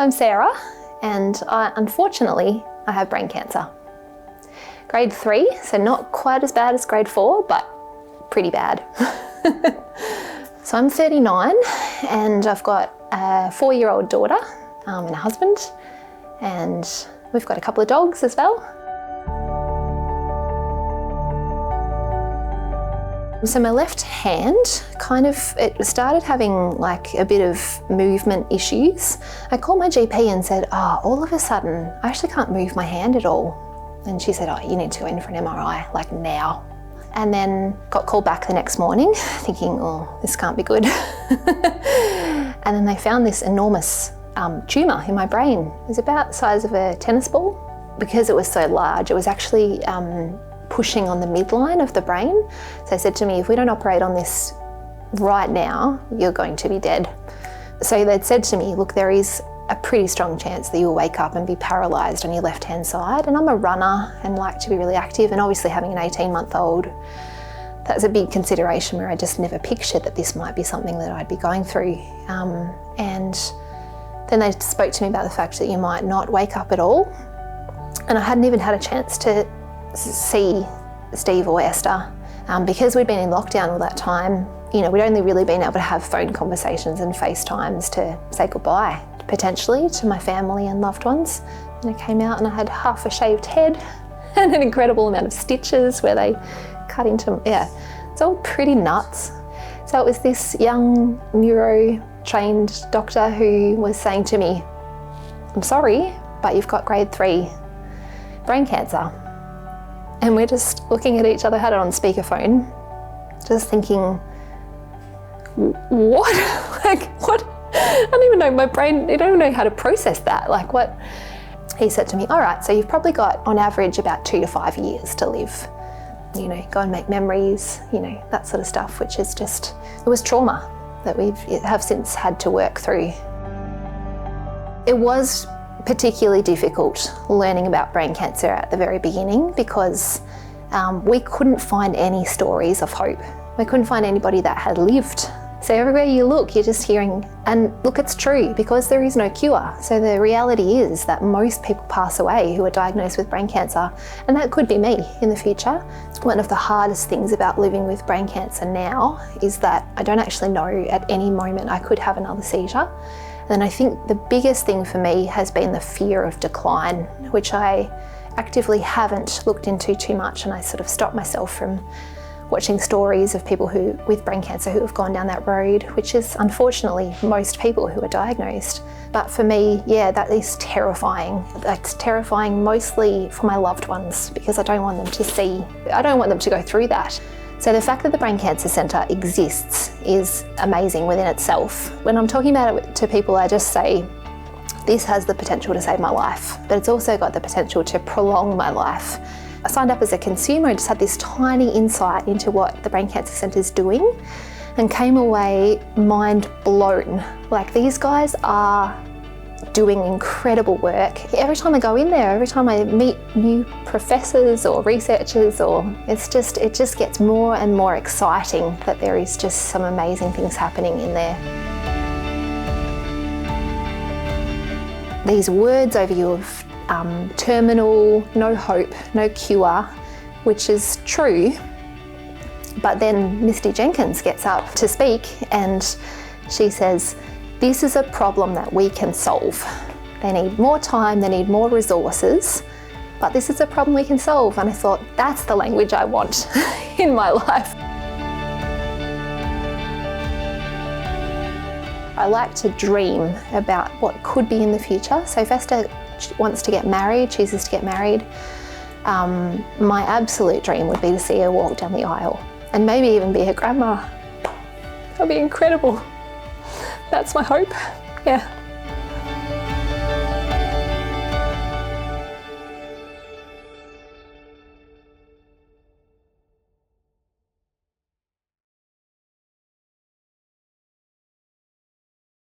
I'm Sarah, and unfortunately, I have brain cancer. Grade 3, so not quite as bad as grade 4, but pretty bad. So I'm 39, and I've got a 4-year-old daughter and a husband, and we've got a couple of dogs as well. So my left hand it started having like a bit of movement issues. I called my GP and said, all of a sudden, I actually can't move my hand at all. And she said, you need to go in for an MRI, like now. And then got called back the next morning thinking, this can't be good. And then they found this enormous tumour in my brain. It was about the size of a tennis ball. Because it was so large, it was actually pushing on the midline of the brain. So they said to me, if we don't operate on this right now, you're going to be dead. So they'd said to me, look, there is a pretty strong chance that you'll wake up and be paralysed on your left-hand side. And I'm a runner and like to be really active, and obviously having an 18-month-old, that's a big consideration where I just never pictured that this might be something that I'd be going through. And then they spoke to me about the fact that you might not wake up at all. And I hadn't even had a chance to see Steve or Esther because we'd been in lockdown all that time. We'd only really been able to have phone conversations and FaceTimes to say goodbye, potentially, to my family and loved ones. And I came out and I had half a shaved head and an incredible amount of stitches where they cut into, it's all pretty nuts. So it was this young neuro-trained doctor who was saying to me, I'm sorry, but you've got grade 3 brain cancer. And we're just looking at each other, had it on speakerphone, just thinking, what? What? I don't even know, my brain, I don't even know how to process that. Like what? He said to me, all right, so you've probably got on average about 2 to 5 years to live. Go and make memories, that sort of stuff, which is just, it was trauma that we have since had to work through. It was particularly difficult learning about brain cancer at the very beginning because we couldn't find any stories of hope. We couldn't find anybody that had lived. So everywhere you look, you're just hearing, and look, it's true because there is no cure. So the reality is that most people pass away who are diagnosed with brain cancer, and that could be me in the future. One of the hardest things about living with brain cancer now is that I don't actually know at any moment I could have another seizure. And I think the biggest thing for me has been the fear of decline, which I actively haven't looked into too much, and I sort of stopped myself from watching stories of people with brain cancer who have gone down that road, which is unfortunately most people who are diagnosed. But for me, that is terrifying. That's terrifying mostly for my loved ones because I don't want them to go through that. So the fact that the Brain Cancer Centre exists is amazing within itself. When I'm talking about it to people, I just say, this has the potential to save my life, but it's also got the potential to prolong my life. I signed up as a consumer and just had this tiny insight into what the Brain Cancer Centre is doing and came away mind blown. Like, these guys are doing incredible work. Every time I go in there, every time I meet new professors or researchers, it just gets more and more exciting that there is just some amazing things happening in there. These words over you of terminal, no hope, no cure, which is true, but then Misty Jenkins gets up to speak and she says, this is a problem that we can solve. They need more time, they need more resources, but this is a problem we can solve. And I thought, that's the language I want in my life. I like to dream about what could be in the future. So if Esther wants to get married, chooses to get married, my absolute dream would be to see her walk down the aisle and maybe even be her grandma. That'd be incredible. That's my hope, yeah.